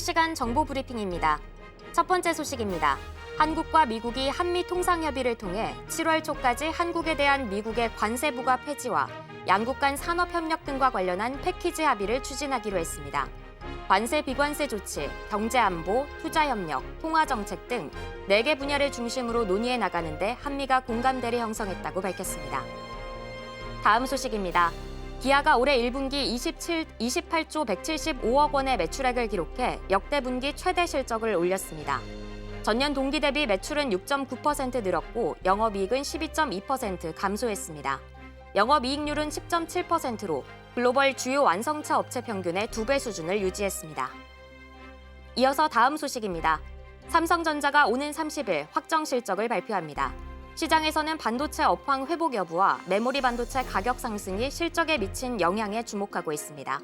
실시간 정보 브리핑입니다. 첫 번째 소식입니다. 한국과 미국이 한미 통상 협의를 통해 7월 초까지 한국에 대한 미국의 관세 부과 폐지와 양국 간 산업 협력 등과 관련한 패키지 합의를 추진하기로 했습니다. 관세 비관세 조치, 경제 안보, 투자 협력, 통화 정책 등 4개 분야를 중심으로 논의해 나가는데 한미가 공감대를 형성했다고 밝혔습니다. 다음 소식입니다. 기아가 올해 1분기 28조 175억 원의 매출액을 기록해 역대 분기 최대 실적을 올렸습니다. 전년 동기 대비 매출은 6.9% 늘었고 영업이익은 12.2% 감소했습니다. 영업이익률은 10.7%로 글로벌 주요 완성차 업체 평균의 2배 수준을 유지했습니다. 이어서 다음 소식입니다. 삼성전자가 오는 30일 확정 실적을 발표합니다. 시장에서는 반도체 업황 회복 여부와 메모리 반도체 가격 상승이 실적에 미친 영향에 주목하고 있습니다.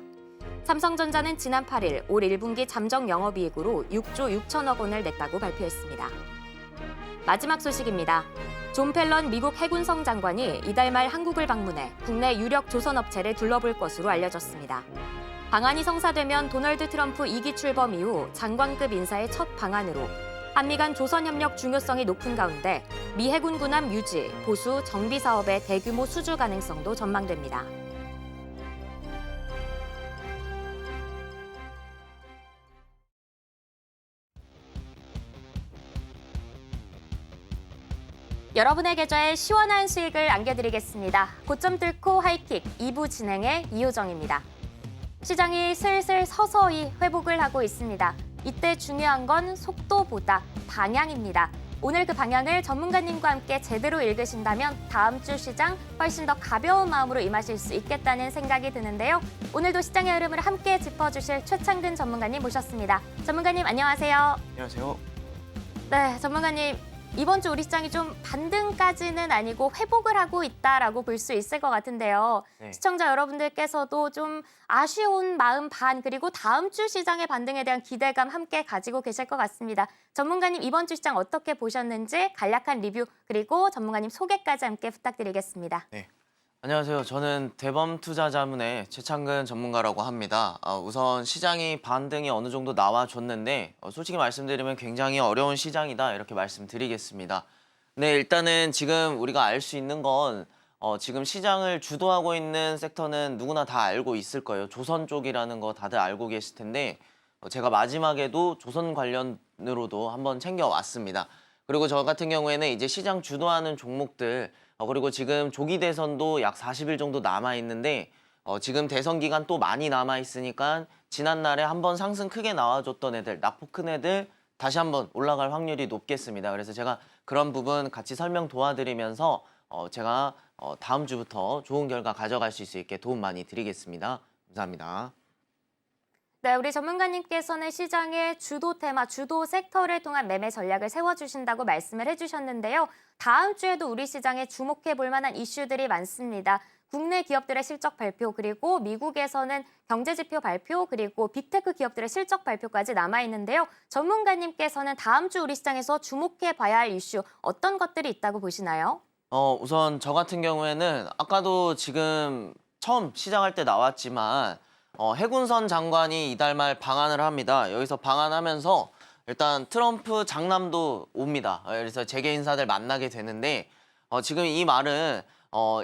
삼성전자는 지난 8일 올 1분기 잠정 영업이익으로 6조 6천억 원을 냈다고 발표했습니다. 마지막 소식입니다. 존 펠런 미국 해군성 장관이 이달 말 한국을 방문해 국내 유력 조선업체를 둘러볼 것으로 알려졌습니다. 방안이 성사되면 도널드 트럼프 2기 출범 이후 장관급 인사의 첫 방안으로 한미 간 조선협력 중요성이 높은 가운데 미 해군 군함 유지, 보수, 정비 사업의 대규모 수주 가능성도 전망됩니다. 여러분의 계좌에 시원한 수익을 안겨드리겠습니다. 고점 뚫고 하이킥 2부 진행의 이효정입니다. 시장이 슬슬 서서히 회복을 하고 있습니다. 이때 중요한 건 속도보다 방향입니다. 오늘 그 방향을 전문가님과 함께 제대로 읽으신다면 다음 주 시장 훨씬 더 가벼운 마음으로 임하실 수 있겠다는 생각이 드는데요. 오늘도 시장의 흐름을 함께 짚어주실 최창근 전문가님 모셨습니다. 전문가님 안녕하세요. 안녕하세요. 네, 전문가님. 이번 주 우리 시장이 좀 반등까지는 아니고 회복을 하고 있다라고 볼 수 있을 것 같은데요. 네. 시청자 여러분들께서도 좀 아쉬운 마음 반 그리고 다음 주 시장의 반등에 대한 기대감 함께 가지고 계실 것 같습니다. 전문가님 이번 주 시장 어떻게 보셨는지 간략한 리뷰 그리고 전문가님 소개까지 함께 부탁드리겠습니다. 네. 안녕하세요. 저는 대범투자자문의 최창근 전문가라고 합니다. 우선 시장이 반등이 어느 정도 나와줬는데 솔직히 말씀드리면 굉장히 어려운 시장이다 이렇게 말씀드리겠습니다. 네, 일단은 지금 우리가 알 수 있는 건 지금 시장을 주도하고 있는 섹터는 누구나 다 알고 있을 거예요. 조선 쪽이라는 거 다들 알고 계실 텐데 제가 마지막에도 조선 관련으로도 한번 챙겨왔습니다. 그리고 저 같은 경우에는 이제 시장 주도하는 종목들 그리고 지금 조기 대선도 약 40일 정도 남아있는데 지금 대선 기간 또 많이 남아있으니까 지난날에 한번 상승 크게 나와줬던 애들, 낙폭 큰 애들 다시 한번 올라갈 확률이 높겠습니다. 그래서 제가 그런 부분 같이 설명 도와드리면서 제가 다음 주부터 좋은 결과 가져갈 수 있게 도움 많이 드리겠습니다. 감사합니다. 네, 우리 전문가님께서는 시장의 주도 테마, 주도 섹터를 통한 매매 전략을 세워주신다고 말씀을 해주셨는데요. 다음 주에도 우리 시장에 주목해 볼 만한 이슈들이 많습니다. 국내 기업들의 실적 발표, 그리고 미국에서는 경제지표 발표, 그리고 빅테크 기업들의 실적 발표까지 남아있는데요. 전문가님께서는 다음 주 우리 시장에서 주목해 봐야 할 이슈 어떤 것들이 있다고 보시나요? 우선 저 같은 경우에는 아까도 지금 처음 시작할 때 나왔지만 해군선 장관이 이달 말 방한을 합니다. 여기서 방한하면서 일단 트럼프 장남도 옵니다. 그래서 재계 인사들 만나게 되는데 지금 이 말은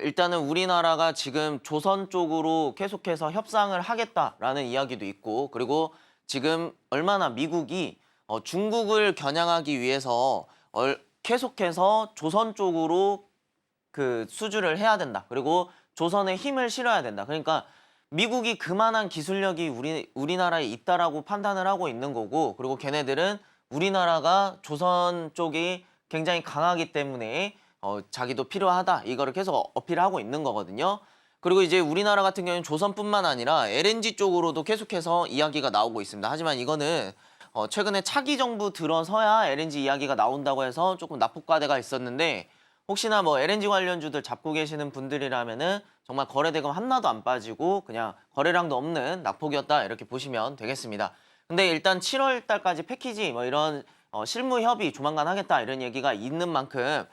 일단은 우리나라가 지금 조선 쪽으로 계속해서 협상을 하겠다라는 이야기도 있고 그리고 지금 얼마나 미국이 중국을 겨냥하기 위해서 계속해서 조선 쪽으로 그 수주를 해야 된다. 그리고 조선에 힘을 실어야 된다. 그러니까 미국이 그만한 기술력이 우리나라에 있다라고 판단을 하고 있는 거고 그리고 걔네들은 우리나라가 조선 쪽이 굉장히 강하기 때문에 자기도 필요하다 이거를 계속 어필하고 있는 거거든요. 그리고 이제 우리나라 같은 경우는 조선뿐만 아니라 LNG 쪽으로도 계속해서 이야기가 나오고 있습니다. 하지만 이거는 최근에 차기 정부 들어서야 LNG 이야기가 나온다고 해서 조금 낙폭과대가 있었는데 혹시나 뭐 LNG 관련주들 잡고 계시는 분들이라면은 정말 거래대금 하나도 안 빠지고 그냥 거래량도 없는 낙폭이었다 이렇게 보시면 되겠습니다. 근데 일단 7월 달까지 패키지 뭐 이런 실무 협의 조만간 하겠다 이런 얘기가 있는 만큼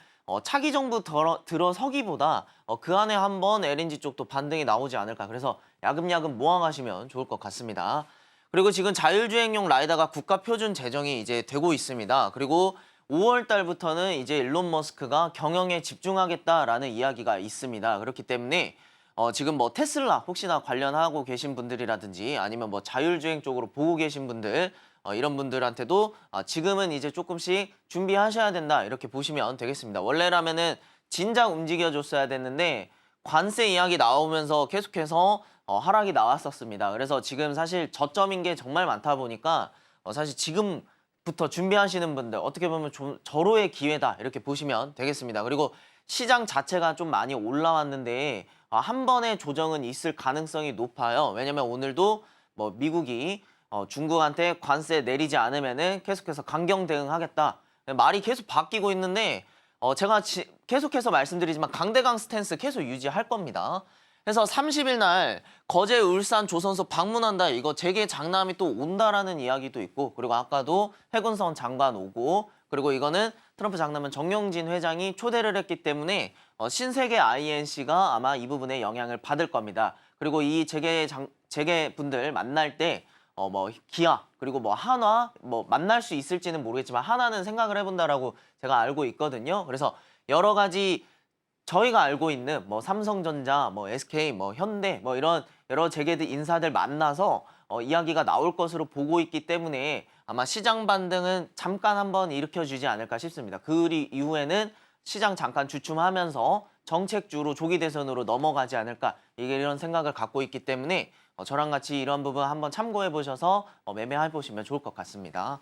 차기 정부 들어서기보다 그 안에 한번 LNG 쪽도 반등이 나오지 않을까. 그래서 야금야금 모아가시면 좋을 것 같습니다. 그리고 지금 자율주행용 라이다가 국가 표준 제정이 이제 되고 있습니다. 그리고 5월 달부터는 이제 일론 머스크가 경영에 집중하겠다라는 이야기가 있습니다. 그렇기 때문에 지금 뭐 테슬라 혹시나 관련하고 계신 분들이라든지 아니면 뭐 자율주행 쪽으로 보고 계신 분들 이런 분들한테도 지금은 이제 조금씩 준비하셔야 된다 이렇게 보시면 되겠습니다. 원래라면은 진작 움직여줬어야 됐는데 관세 이야기 나오면서 계속해서 하락이 나왔었습니다. 그래서 지금 사실 저점인 게 정말 많다 보니까 사실 지금부터 준비하시는 분들 어떻게 보면 좀 절호의 기회다 이렇게 보시면 되겠습니다. 그리고 시장 자체가 좀 많이 올라왔는데 한 번의 조정은 있을 가능성이 높아요. 왜냐면 오늘도 뭐 미국이 중국한테 관세 내리지 않으면은 계속해서 강경 대응하겠다. 말이 계속 바뀌고 있는데 제가 계속해서 말씀드리지만 강대강 스탠스 계속 유지할 겁니다. 그래서 30일 날 거제, 울산, 조선소 방문한다. 이거 재계 장남이 또 온다라는 이야기도 있고 그리고 아까도 해군성 장관 오고 그리고 이거는 트럼프 장남은 정용진 회장이 초대를 했기 때문에 신세계 INC가 아마 이 부분에 영향을 받을 겁니다. 그리고 이 재계 분들 만날 때 뭐 기아 그리고 뭐 한화 뭐 만날 수 있을지는 모르겠지만 하나는 생각을 해본다라고 제가 알고 있거든요. 그래서 여러 가지 저희가 알고 있는 뭐 삼성전자, 뭐 SK, 뭐 현대 뭐 이런 여러 재계들 인사들 만나서 이야기가 나올 것으로 보고 있기 때문에 아마 시장 반등은 잠깐 한번 일으켜주지 않을까 싶습니다. 그 이후에는 시장 잠깐 주춤하면서 정책주로 조기 대선으로 넘어가지 않을까 이런 생각을 갖고 있기 때문에 저랑 같이 이런 부분 한번 참고해 보셔서 매매해 보시면 좋을 것 같습니다.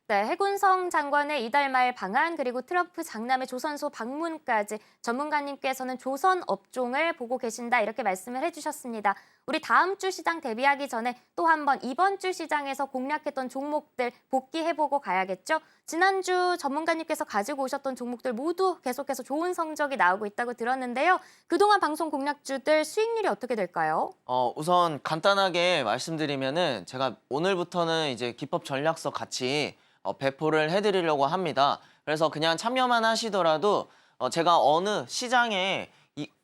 네, 해군성 장관의 이달 말 방한 그리고 트럼프 장남의 조선소 방문까지 전문가님께서는 조선 업종을 보고 계신다 이렇게 말씀을 해주셨습니다. 우리 다음 주 시장 대비하기 전에 또 한 번 이번 주 시장에서 공략했던 종목들 복귀해보고 가야겠죠. 지난주 전문가님께서 가지고 오셨던 종목들 모두 계속해서 좋은 성적이 나오고 있다고 들었는데요. 그동안 방송 공략주들 수익률이 어떻게 될까요? 우선 간단하게 말씀드리면은 제가 오늘부터는 이제 기법 전략서 같이 배포를 해드리려고 합니다. 그래서 그냥 참여만 하시더라도 제가 어느 시장에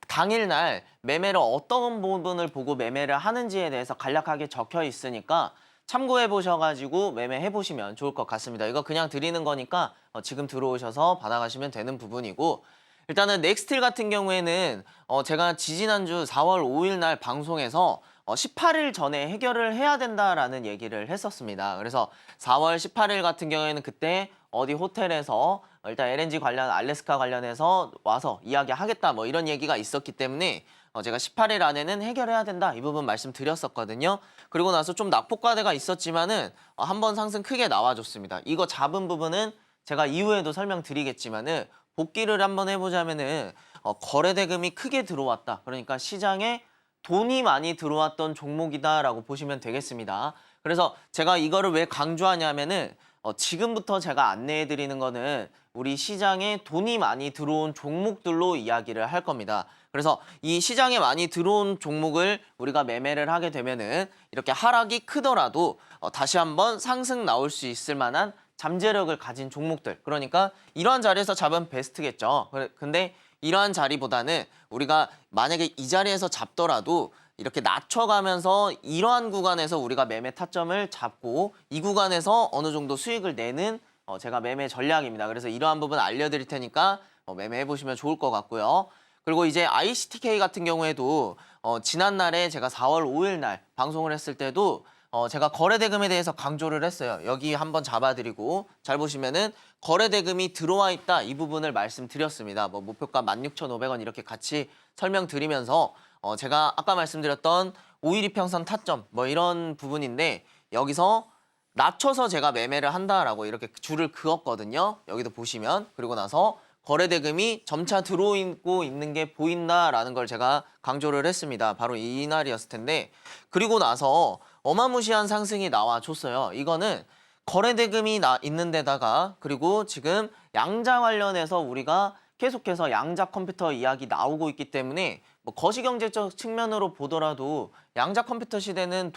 당일날 매매를 어떤 부분을 보고 매매를 하는지에 대해서 간략하게 적혀 있으니까 참고해 보셔가지고 매매해 보시면 좋을 것 같습니다. 이거 그냥 드리는 거니까 지금 들어오셔서 받아가시면 되는 부분이고 일단은 넥스틸 같은 경우에는 제가 지지난주 4월 5일 날 방송에서 18일 전에 해결을 해야 된다라는 얘기를 했었습니다. 그래서 4월 18일 같은 경우에는 그때 어디 호텔에서 일단 LNG 관련, 알래스카 관련해서 와서 이야기하겠다 뭐 이런 얘기가 있었기 때문에 제가 18일 안에는 해결해야 된다 이 부분 말씀드렸었거든요. 그리고 나서 좀 낙폭과대가 있었지만은 한번 상승 크게 나와줬습니다. 이거 잡은 부분은 제가 이후에도 설명드리겠지만은 복귀를 한번 해보자면은 거래 대금이 크게 들어왔다. 그러니까 시장에 돈이 많이 들어왔던 종목이다라고 보시면 되겠습니다. 그래서 제가 이거를 왜 강조하냐면은 지금부터 제가 안내해 드리는 거는 우리 시장에 돈이 많이 들어온 종목들로 이야기를 할 겁니다. 그래서 이 시장에 많이 들어온 종목을 우리가 매매를 하게 되면은 이렇게 하락이 크더라도 다시 한번 상승 나올 수 있을 만한 잠재력을 가진 종목들. 그러니까 이러한 자리에서 잡으면 베스트겠죠. 근데 이러한 자리보다는 우리가 만약에 이 자리에서 잡더라도 이렇게 낮춰가면서 이러한 구간에서 우리가 매매 타점을 잡고 이 구간에서 어느 정도 수익을 내는 제가 매매 전략입니다. 그래서 이러한 부분 알려드릴 테니까 매매해 보시면 좋을 것 같고요. 그리고 이제 ICTK 같은 경우에도 지난날에 제가 4월 5일 날 방송을 했을 때도 제가 거래대금에 대해서 강조를 했어요. 여기 한번 잡아드리고 잘 보시면은 거래대금이 들어와 있다 이 부분을 말씀드렸습니다. 뭐 목표가 16,500원 이렇게 같이 설명드리면서 제가 아까 말씀드렸던 5일 이평선 타점 뭐 이런 부분인데 여기서 낮춰서 제가 매매를 한다라고 이렇게 줄을 그었거든요. 여기도 보시면 그리고 나서 거래대금이 점차 들어오고 있는 게 보인다라는 걸 제가 강조를 했습니다. 바로 이날이었을 텐데 그리고 나서 어마무시한 상승이 나와줬어요. 이거는 거래대금이 있는 데다가 그리고 지금 양자 관련해서 우리가 계속해서 양자 컴퓨터 이야기 나오고 있기 때문에 뭐 거시경제적 측면으로 보더라도 양자 컴퓨터 시대는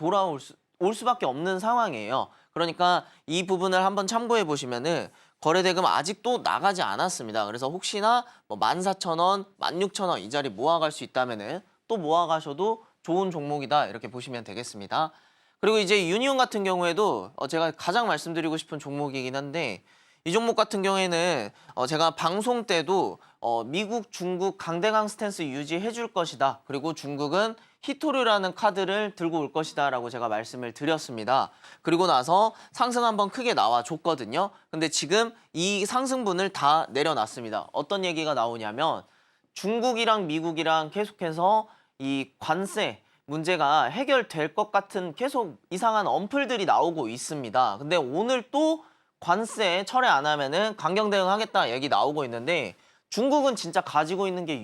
올 수밖에 없는 상황이에요. 그러니까 이 부분을 한번 참고해 보시면은 거래대금 아직도 나가지 않았습니다. 그래서 혹시나 뭐 14,000원, 16,000원 이 자리 모아갈 수 있다면은 또 모아가셔도 좋은 종목이다 이렇게 보시면 되겠습니다. 그리고 이제 유니온 같은 경우에도 제가 가장 말씀드리고 싶은 종목이긴 한데 이 종목 같은 경우에는 제가 방송 때도 미국, 중국 강대강 스탠스 유지해 줄 것이다. 그리고 중국은 히토류라는 카드를 들고 올 것이다 라고 제가 말씀을 드렸습니다. 그리고 나서 상승 한번 크게 나와줬거든요. 근데 지금 이 상승분을 다 내려놨습니다. 어떤 얘기가 나오냐면 중국이랑 미국이랑 계속해서 이 관세 문제가 해결될 것 같은 계속 이상한 언플들이 나오고 있습니다. 근데 오늘 또 관세 철회 안 하면은 강경 대응하겠다 얘기 나오고 있는데 중국은 진짜 가지고 있는 게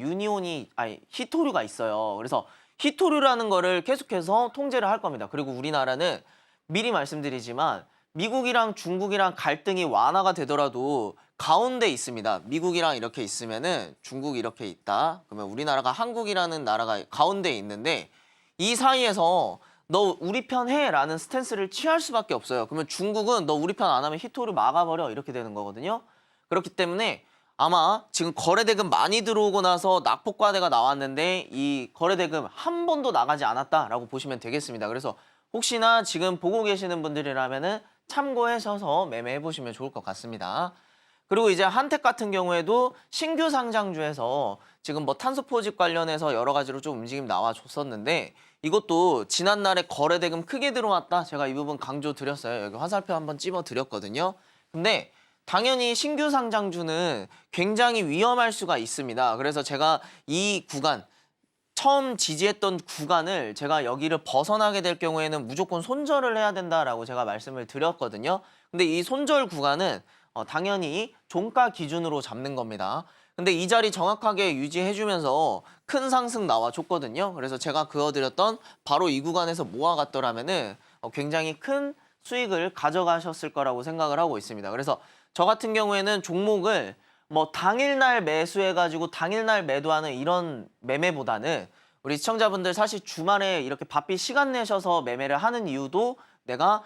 히토류가 있어요. 그래서 히토류라는 거를 계속해서 통제를 할 겁니다. 그리고 우리나라는 미리 말씀드리지만 미국이랑 중국이랑 갈등이 완화가 되더라도 가운데 있습니다. 미국이랑 이렇게 있으면은 중국이 이렇게 있다. 그러면 우리나라가 한국이라는 나라가 가운데 있는데 이 사이에서 너 우리 편 해라는 스탠스를 취할 수밖에 없어요. 그러면 중국은 너 우리 편 안 하면 히토류 막아버려 이렇게 되는 거거든요. 그렇기 때문에 아마 지금 거래대금 많이 들어오고 나서 낙폭과대가 나왔는데 이 거래대금 한 번도 나가지 않았다라고 보시면 되겠습니다. 그래서 혹시나 지금 보고 계시는 분들이라면은 참고하셔서 매매해 보시면 좋을 것 같습니다. 그리고 이제 한택 같은 경우에도 신규 상장주에서 지금 뭐 탄소 포집 관련해서 여러 가지로 좀 움직임 나와줬었는데 이것도 지난날에 거래대금 크게 들어왔다. 제가 이 부분 강조 드렸어요. 여기 화살표 한번 찝어 드렸거든요. 근데 당연히 신규 상장주는 굉장히 위험할 수가 있습니다. 그래서 제가 이 구간 처음 지지했던 구간을 제가 여기를 벗어나게 될 경우에는 무조건 손절을 해야 된다라고 제가 말씀을 드렸거든요. 근데 이 손절 구간은 당연히 종가 기준으로 잡는 겁니다. 근데 이 자리 정확하게 유지해주면서 큰 상승 나와줬거든요. 그래서 제가 그어드렸던 바로 이 구간에서 모아갔더라면은 굉장히 큰 수익을 가져가셨을 거라고 생각을 하고 있습니다. 그래서 저 같은 경우에는 종목을 뭐 당일날 매수해가지고 당일날 매도하는 이런 매매보다는 우리 시청자분들 사실 주말에 이렇게 바삐 시간 내셔서 매매를 하는 이유도 내가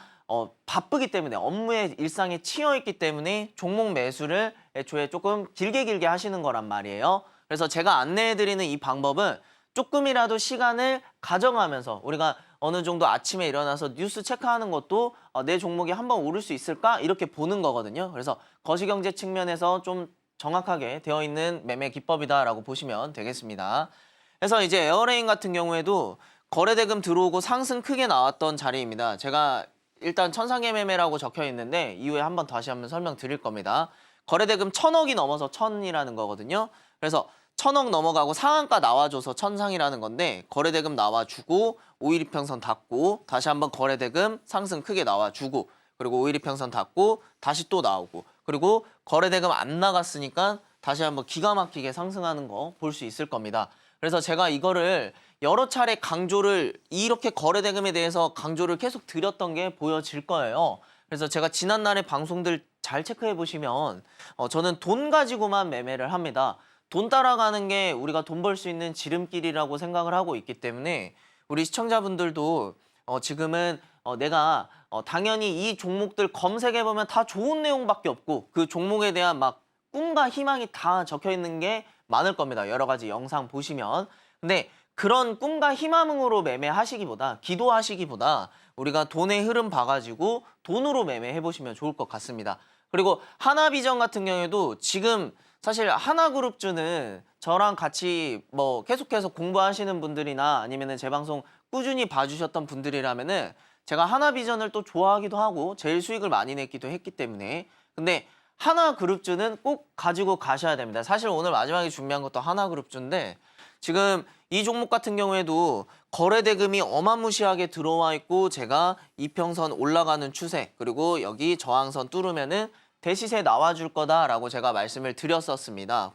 바쁘기 때문에 업무에 일상에 치여있기 때문에 종목 매수를 애초에 조금 길게 하시는 거란 말이에요. 그래서 제가 안내해드리는 이 방법은 조금이라도 시간을 가져가면서 우리가 어느 정도 아침에 일어나서 뉴스 체크하는 것도 내 종목이 한번 오를 수 있을까? 이렇게 보는 거거든요. 그래서 거시경제 측면에서 좀 정확하게 되어 있는 매매 기법이다라고 보시면 되겠습니다. 그래서 이제 에어레인 같은 경우에도 거래대금 들어오고 상승 크게 나왔던 자리입니다. 제가 일단 천상의 매매라고 적혀 있는데 이후에 다시 한번 설명드릴 겁니다. 거래대금 1000억이 넘어서 1000이라는 거거든요. 그래서 1000억 넘어가고 상한가 나와줘서 천상이라는 건데 거래대금 나와주고 5일 이평선 닫고 다시 한번 거래대금 상승 크게 나와주고 그리고 5일 이평선 닫고 다시 또 나오고 그리고 거래대금 안 나갔으니까 다시 한번 기가 막히게 상승하는 거 볼 수 있을 겁니다. 그래서 제가 이거를 여러 차례 이렇게 거래대금에 대해서 강조를 계속 드렸던 게 보여질 거예요. 그래서 제가 지난날의 방송들 잘 체크해 보시면 저는 돈 가지고만 매매를 합니다. 돈 따라가는 게 우리가 돈 벌 수 있는 지름길이라고 생각을 하고 있기 때문에 우리 시청자분들도 지금은 내가 당연히 이 종목들 검색해보면 다 좋은 내용밖에 없고 그 종목에 대한 막 꿈과 희망이 다 적혀 있는 게 많을 겁니다. 여러 가지 영상 보시면. 근데 그런 꿈과 희망으로 매매하시기보다 기도하시기보다 우리가 돈의 흐름 봐가지고 돈으로 매매해보시면 좋을 것 같습니다. 그리고 하나비전 같은 경우에도 지금 사실 하나그룹주는 저랑 같이 뭐 계속해서 공부하시는 분들이나 아니면은 제 방송 꾸준히 봐주셨던 분들이라면은 제가 하나비전을 또 좋아하기도 하고 제일 수익을 많이 냈기도 했기 때문에 근데 하나그룹주는 꼭 가지고 가셔야 됩니다. 사실 오늘 마지막에 준비한 것도 하나그룹주인데 지금 이 종목 같은 경우에도 거래대금이 어마무시하게 들어와 있고 제가 이평선 올라가는 추세 그리고 여기 저항선 뚫으면은 대시세 나와줄 거다라고 제가 말씀을 드렸었습니다.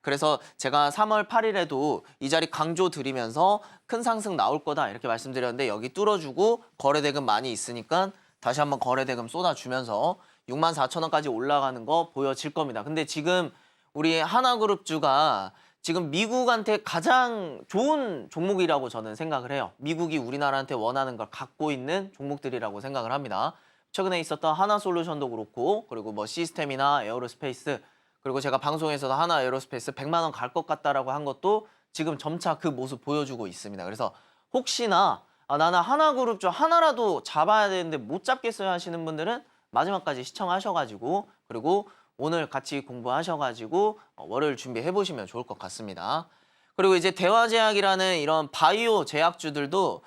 그래서 제가 3월 8일에도 이 자리 강조 드리면서 큰 상승 나올 거다 이렇게 말씀드렸는데 여기 뚫어주고 거래대금 많이 있으니까 다시 한번 거래대금 쏟아주면서 64,000원까지 올라가는 거 보여질 겁니다. 근데 지금 우리 하나그룹주가 지금 미국한테 가장 좋은 종목이라고 저는 생각을 해요. 미국이 우리나라한테 원하는 걸 갖고 있는 종목들이라고 생각을 합니다. 최근에 있었던 하나솔루션도 그렇고 그리고 뭐 시스템이나 에어로스페이스 그리고 제가 방송에서도 하나 에어로스페이스 100만 원 갈 것 같다라고 한 것도 지금 점차 그 모습 보여주고 있습니다. 그래서 혹시나 아, 나는 하나그룹 중 하나라도 잡아야 되는데 못 잡겠어요 하시는 분들은 마지막까지 시청하셔가지고 그리고 오늘 같이 공부하셔가지고 월요일 준비해 보시면 좋을 것 같습니다. 그리고 이제 대화제약이라는 이런 바이오 제약주들도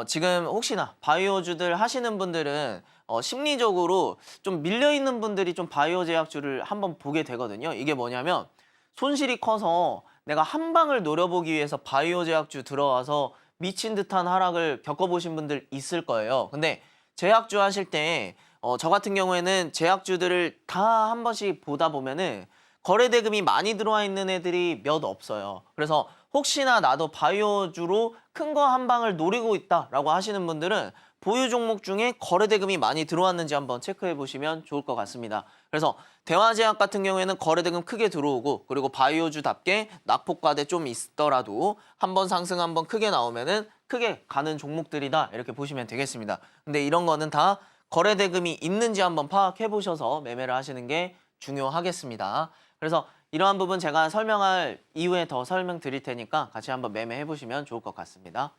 지금 혹시나 바이오주들 하시는 분들은 심리적으로 좀 밀려있는 분들이 좀 바이오 제약주를 한번 보게 되거든요. 이게 뭐냐면 손실이 커서 내가 한 방을 노려보기 위해서 바이오 제약주 들어와서 미친 듯한 하락을 겪어보신 분들 있을 거예요. 근데 제약주 하실 때 저 같은 경우에는 제약주들을 다 한 번씩 보다 보면은 거래 대금이 많이 들어와 있는 애들이 몇 없어요. 그래서 혹시나 나도 바이오주로 큰 거 한 방을 노리고 있다라고 하시는 분들은 보유 종목 중에 거래 대금이 많이 들어왔는지 한번 체크해 보시면 좋을 것 같습니다. 그래서 대화제약 같은 경우에는 거래 대금 크게 들어오고 그리고 바이오주답게 낙폭과대 좀 있더라도 한번 상승 한번 크게 나오면은 크게 가는 종목들이다 이렇게 보시면 되겠습니다. 근데 이런 거는 다 거래 대금이 있는지 한번 파악해 보셔서 매매를 하시는 게 중요하겠습니다. 그래서 이러한 부분 제가 설명할 이후에 더 설명드릴 테니까 같이 한번 매매해 보시면 좋을 것 같습니다.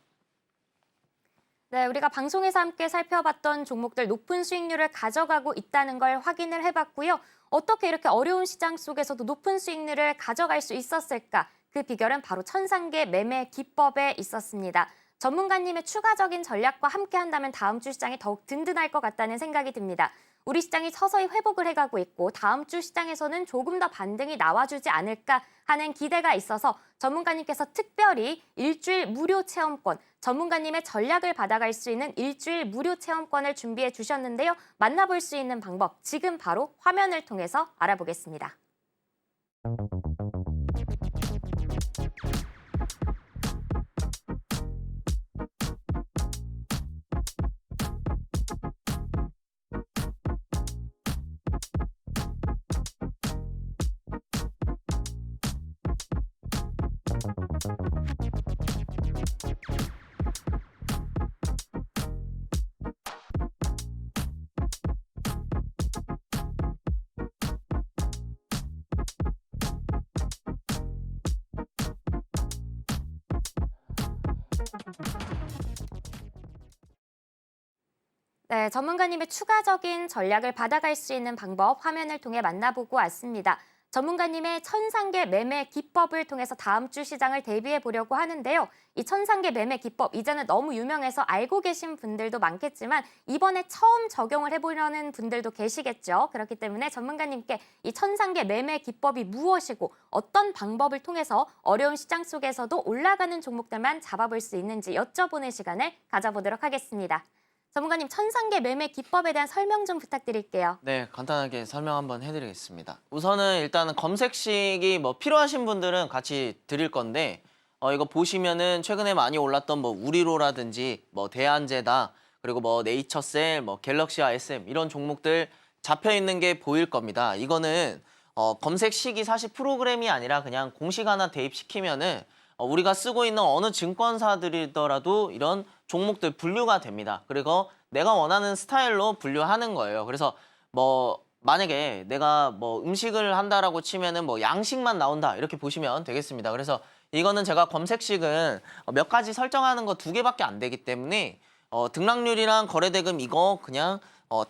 네, 우리가 방송에서 함께 살펴봤던 종목들 높은 수익률을 가져가고 있다는 걸 확인을 해봤고요. 어떻게 이렇게 어려운 시장 속에서도 높은 수익률을 가져갈 수 있었을까? 그 비결은 바로 천상계 매매 기법에 있었습니다. 전문가님의 추가적인 전략과 함께 한다면 다음 주 시장이 더욱 든든할 것 같다는 생각이 듭니다. 우리 시장이 서서히 회복을 해가고 있고 다음 주 시장에서는 조금 더 반등이 나와주지 않을까 하는 기대가 있어서 전문가님께서 특별히 일주일 무료 체험권, 전문가님의 전략을 받아갈 수 있는 일주일 무료 체험권을 준비해 주셨는데요. 만나볼 수 있는 방법 지금 바로 화면을 통해서 알아보겠습니다. 네, 전문가님의 추가적인 전략을 받아갈 수 있는 방법 화면을 통해 만나보고 왔습니다. 전문가님의 천상계 매매 기법을 통해서 다음 주 시장을 대비해 보려고 하는데요. 이 천상계 매매 기법 이제는 너무 유명해서 알고 계신 분들도 많겠지만 이번에 처음 적용을 해보려는 분들도 계시겠죠. 그렇기 때문에 전문가님께 이 천상계 매매 기법이 무엇이고 어떤 방법을 통해서 어려운 시장 속에서도 올라가는 종목들만 잡아볼 수 있는지 여쭤보는 시간을 가져보도록 하겠습니다. 전문가님, 천상계 매매 기법에 대한 설명 좀 부탁드릴게요. 네, 간단하게 설명 한번 해드리겠습니다. 우선은 일단은 검색식이 뭐 필요하신 분들은 같이 드릴 건데 이거 보시면은 최근에 많이 올랐던 뭐 우리로라든지 뭐 대한제다 그리고 뭐 네이처셀, 뭐 갤럭시와 SM 이런 종목들 잡혀 있는 게 보일 겁니다. 이거는 검색식이 사실 프로그램이 아니라 그냥 공식 하나 대입시키면은 우리가 쓰고 있는 어느 증권사들이더라도 이런 종목들 분류가 됩니다. 그리고 내가 원하는 스타일로 분류하는 거예요. 그래서 뭐 만약에 내가 뭐 음식을 한다라고 치면은 뭐 양식만 나온다 이렇게 보시면 되겠습니다. 그래서 이거는 제가 검색식은 몇 가지 설정하는 거 2개밖에 안 되기 때문에 등락률이랑 거래대금 이거 그냥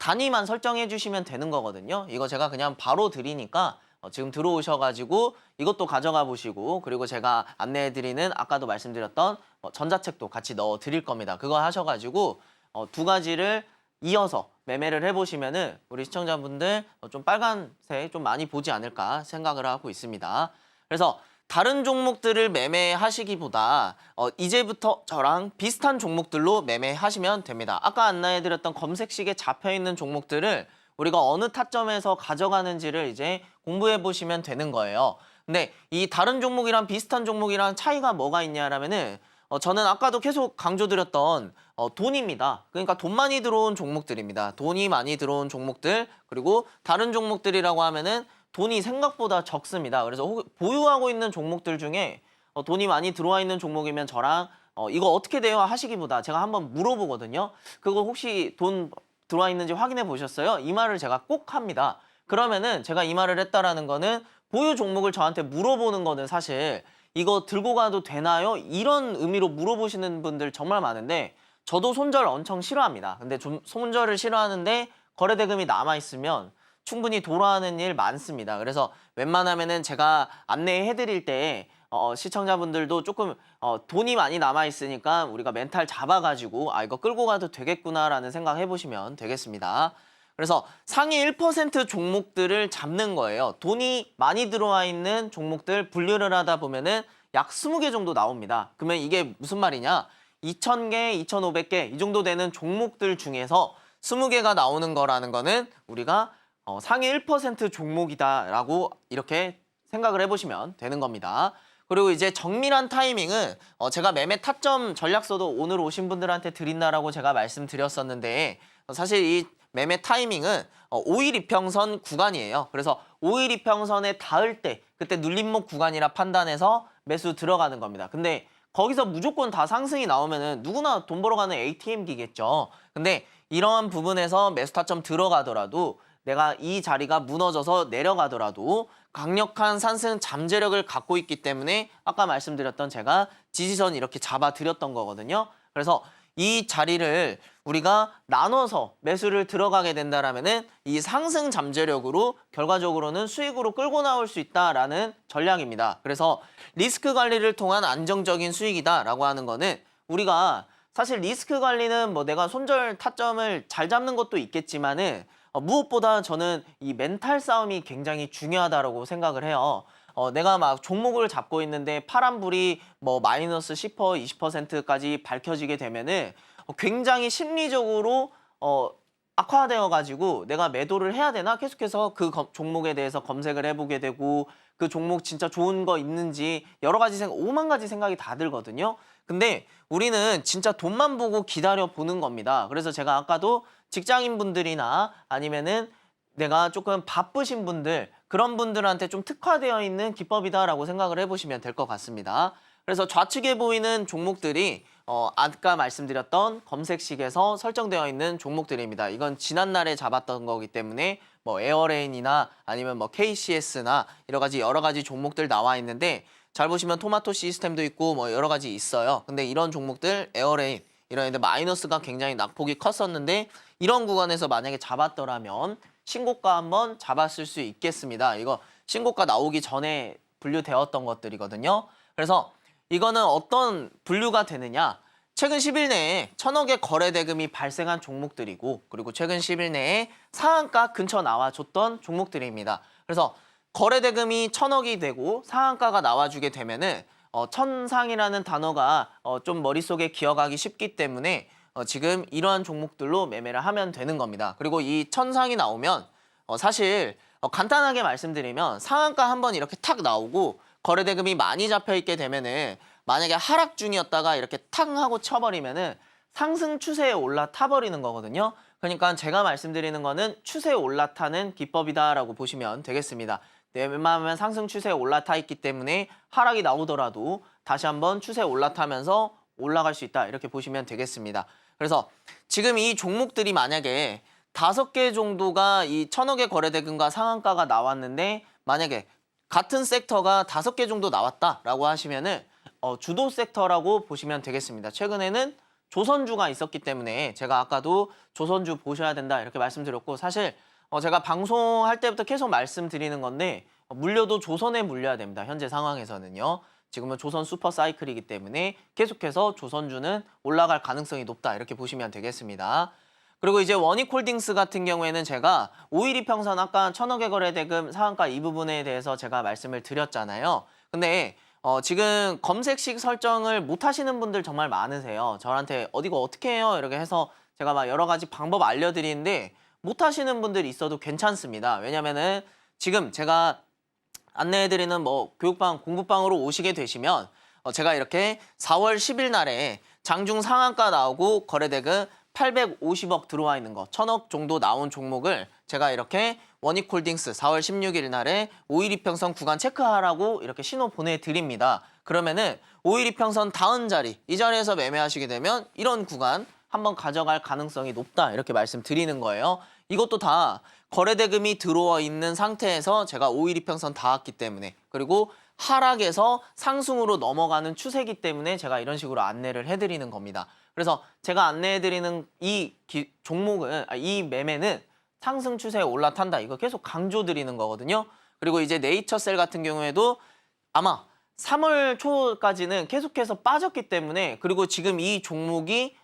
단위만 설정해 주시면 되는 거거든요. 이거 제가 그냥 바로 드리니까 지금 들어오셔가지고 이것도 가져가 보시고 그리고 제가 안내해드리는 아까도 말씀드렸던 전자책도 같이 넣어 드릴 겁니다. 그거 하셔가지고 2가지를 이어서 매매를 해보시면은 우리 시청자분들 좀 빨간색 좀 많이 보지 않을까 생각을 하고 있습니다. 그래서 다른 종목들을 매매하시기보다 이제부터 저랑 비슷한 종목들로 매매하시면 됩니다. 아까 안내해드렸던 검색식에 잡혀있는 종목들을 우리가 어느 타점에서 가져가는지를 이제 공부해 보시면 되는 거예요. 근데 이 다른 종목이랑 비슷한 종목이랑 차이가 뭐가 있냐라면은 저는 아까도 계속 강조드렸던 돈입니다. 그러니까 돈 많이 들어온 종목들입니다. 돈이 많이 들어온 종목들 그리고 다른 종목들이라고 하면은 돈이 생각보다 적습니다. 그래서 보유하고 있는 종목들 중에 돈이 많이 들어와 있는 종목이면 저랑 이거 어떻게 돼요 하시기보다 제가 한번 물어보거든요. 그거 혹시 돈 들어와 있는지 확인해 보셨어요? 이 말을 제가 꼭 합니다. 그러면은 제가 이 말을 했다라는 거는 보유 종목을 저한테 물어보는 거는 사실 이거 들고 가도 되나요? 이런 의미로 물어보시는 분들 정말 많은데 저도 손절 엄청 싫어합니다. 근데 좀 손절을 싫어하는데 거래대금이 남아있으면 충분히 돌아가는 일 많습니다. 그래서 웬만하면은 제가 안내해드릴 때 시청자분들도 조금 돈이 많이 남아있으니까 우리가 멘탈 잡아가지고 이거 끌고 가도 되겠구나라는 생각 해보시면 되겠습니다. 그래서 상위 1% 종목들을 잡는 거예요. 돈이 많이 들어와 있는 종목들 분류를 하다 보면은 약 20개 정도 나옵니다. 그러면 이게 무슨 말이냐? 2,000개, 2,500개 이 정도 되는 종목들 중에서 20개가 나오는 거라는 거는 우리가 상위 1% 종목이다라고 이렇게 생각을 해보시면 되는 겁니다. 그리고 이제 정밀한 타이밍은 제가 매매 타점 전략서도 오늘 오신 분들한테 드린다라고 제가 말씀드렸었는데 사실 이 매매 타이밍은 5일 이평선 구간이에요. 그래서 5일 이평선에 닿을 때 그때 눌림목 구간이라 판단해서 매수 들어가는 겁니다. 근데 거기서 무조건 다 상승이 나오면은 누구나 돈 벌어가는 ATM기겠죠. 근데 이러한 부분에서 매수 타점 들어가더라도 내가 이 자리가 무너져서 내려가더라도 강력한 상승 잠재력을 갖고 있기 때문에 아까 말씀드렸던 제가 지지선 이렇게 잡아드렸던 거거든요. 그래서 이 자리를 우리가 나눠서 매수를 들어가게 된다라면은 이 상승 잠재력으로 결과적으로는 수익으로 끌고 나올 수 있다라는 전략입니다. 그래서 리스크 관리를 통한 안정적인 수익이다라고 하는 거는 우리가 사실 리스크 관리는 뭐 내가 손절 타점을 잘 잡는 것도 있겠지만은 무엇보다 저는 이 멘탈 싸움이 굉장히 중요하다고 생각을 해요. 내가 막 종목을 잡고 있는데 파란불이 뭐 마이너스 10%, 20%까지 밝혀지게 되면은 굉장히 심리적으로 악화되어 가지고 내가 매도를 해야 되나 계속해서 그 종목에 대해서 검색을 해보게 되고 그 종목 진짜 좋은 거 있는지 여러 가지 오만 가지 생각이 다 들거든요. 근데 우리는 진짜 돈만 보고 기다려 보는 겁니다. 그래서 제가 아까도 직장인 분들이나 아니면은 내가 조금 바쁘신 분들 그런 분들한테 좀 특화되어 있는 기법이다라고 생각을 해보시면 될 것 같습니다. 그래서 좌측에 보이는 종목들이 아까 말씀드렸던 검색식에서 설정되어 있는 종목들입니다. 이건 지난날에 잡았던 거기 때문에 뭐 에어레인이나 아니면 뭐 KCS나 여러 가지 종목들 나와 있는데 잘 보시면 토마토 시스템도 있고 뭐 여러 가지 있어요. 근데 이런 종목들 에어레인 이런 애들 마이너스가 굉장히 낙폭이 컸었는데 이런 구간에서 만약에 잡았더라면 신고가 한번 잡았을 수 있겠습니다. 이거 신고가 나오기 전에 분류되었던 것들이거든요. 그래서 이거는 어떤 분류가 되느냐? 최근 10일 내에 1,000억의 거래 대금이 발생한 종목들이고 그리고 최근 10일 내에 상한가 근처 나와줬던 종목들입니다. 그래서 거래 대금이 1,000억이 되고 상한가가 나와주게 되면은 천상이라는 단어가 좀 머릿속에 기억하기 쉽기 때문에 지금 이러한 종목들로 매매를 하면 되는 겁니다. 그리고 이 천상이 나오면 사실 간단하게 말씀드리면 상한가 한번 이렇게 탁 나오고 거래 대금이 많이 잡혀 있게 되면은 만약에 하락 중이었다가 이렇게 탕 하고 쳐버리면은 상승 추세에 올라타 버리는 거거든요. 그러니까 제가 말씀드리는 거는 추세에 올라타는 기법이다라고 보시면 되겠습니다. 웬만하면 상승 추세에 올라타 있기 때문에 하락이 나오더라도 다시 한번 추세에 올라타면서 올라갈 수 있다 이렇게 보시면 되겠습니다. 그래서 지금 이 종목들이 만약에 5개 정도가 이 1,000억의 거래대금과 상한가가 나왔는데 만약에 같은 섹터가 5개 정도 나왔다라고 하시면은 주도 섹터라고 보시면 되겠습니다. 최근에는 조선주가 있었기 때문에 제가 아까도 조선주 보셔야 된다 이렇게 말씀드렸고 사실 제가 방송할 때부터 계속 말씀드리는 건데 물려도 조선에 물려야 됩니다. 현재 상황에서는요. 지금은 조선 슈퍼 사이클이기 때문에 계속해서 조선주는 올라갈 가능성이 높다 이렇게 보시면 되겠습니다. 그리고 이제 원익홀딩스 같은 경우에는 제가 5일 이평선 아까 1,000억의 거래대금 상한가 이 부분에 대해서 제가 말씀을 드렸잖아요. 근데 지금 검색식 설정을 못 하시는 분들 정말 많으세요. 저한테 이거 어떻게 해요? 이렇게 해서 제가 막 여러 가지 방법 알려드리는데 못 하시는 분들이 있어도 괜찮습니다. 왜냐면은 지금 제가 안내해드리는 뭐 교육방, 공부방으로 오시게 되시면 제가 이렇게 4월 10일 날에 장중 상한가 나오고 거래대금 850억 들어와 있는 거 1,000억 정도 나온 종목을 제가 이렇게 원익홀딩스 4월 16일 날에 5일 이평선 구간 체크하라고 이렇게 신호 보내드립니다. 그러면은 5일 이평선 다음 자리, 이 자리에서 매매하시게 되면 이런 구간 한번 가져갈 가능성이 높다 이렇게 말씀드리는 거예요. 이것도 다 거래대금이 들어와 있는 상태에서 제가 5일 이평선 닿았기 때문에 그리고 하락에서 상승으로 넘어가는 추세이기 때문에 제가 이런 식으로 안내를 해드리는 겁니다. 그래서 제가 안내해드리는 이 종목은, 이 매매는 상승 추세에 올라탄다. 이거 계속 강조드리는 거거든요. 그리고 이제 네이처셀 같은 경우에도 아마 3월 초까지는 계속해서 빠졌기 때문에, 그리고 지금 이 종목이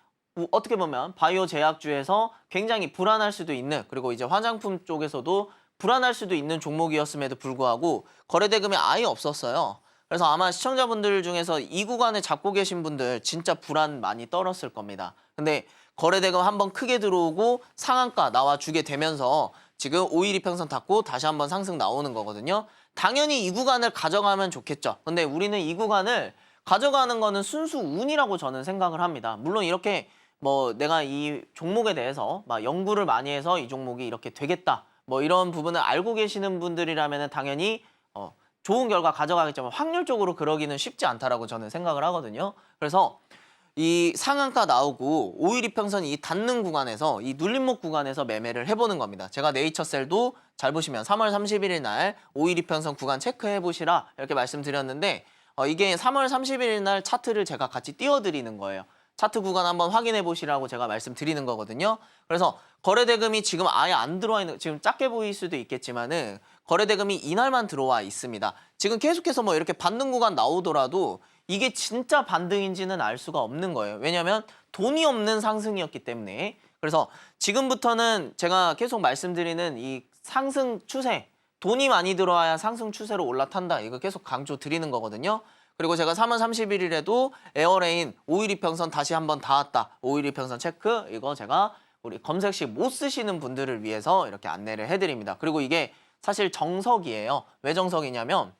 어떻게 보면 바이오 제약주에서 굉장히 불안할 수도 있는, 그리고 이제 화장품 쪽에서도 불안할 수도 있는 종목이었음에도 불구하고 거래대금이 아예 없었어요. 그래서 아마 시청자분들 중에서 이 구간에 잡고 계신 분들 진짜 불안 많이 떨었을 겁니다. 근데 거래대금 한번 크게 들어오고 상한가 나와주게 되면서 지금 5일 이평선 닫고 다시 한번 상승 나오는 거거든요. 당연히 이 구간을 가져가면 좋겠죠. 근데 우리는 이 구간을 가져가는 거는 순수 운이라고 저는 생각을 합니다. 물론 이렇게 뭐 내가 이 종목에 대해서 막 연구를 많이 해서 이 종목이 이렇게 되겠다, 뭐 이런 부분을 알고 계시는 분들이라면 당연히 좋은 결과 가져가겠지만 확률적으로 그러기는 쉽지 않다라고 저는 생각을 하거든요. 그래서 이 상한가 나오고 5일 이평선 이 닿는 구간에서, 이 눌림목 구간에서 매매를 해보는 겁니다. 제가 네이처셀도 잘 보시면 3월 31일 날 5일 이평선 구간 체크해 보시라 이렇게 말씀드렸는데, 이게 3월 31일 날 차트를 제가 같이 띄워드리는 거예요. 차트 구간 한번 확인해 보시라고 제가 말씀드리는 거거든요. 그래서 거래대금이 지금 아예 안 들어와 있는, 지금 작게 보일 수도 있겠지만은 거래대금이 이날만 들어와 있습니다. 지금 계속해서 뭐 이렇게 반등 구간 나오더라도 이게 진짜 반등인지는 알 수가 없는 거예요. 왜냐하면 돈이 없는 상승이었기 때문에. 그래서 지금부터는 제가 계속 말씀드리는 이 상승 추세, 돈이 많이 들어와야 상승 추세로 올라탄다. 이거 계속 강조 드리는 거거든요. 그리고 제가 3월 31일에도 에어레인 5일 이평선 다시 한번 닿았다. 5일 이평선 체크, 이거 제가 우리 검색식 못 쓰시는 분들을 위해서 이렇게 안내를 해드립니다. 그리고 이게 사실 정석이에요. 왜 정석이냐면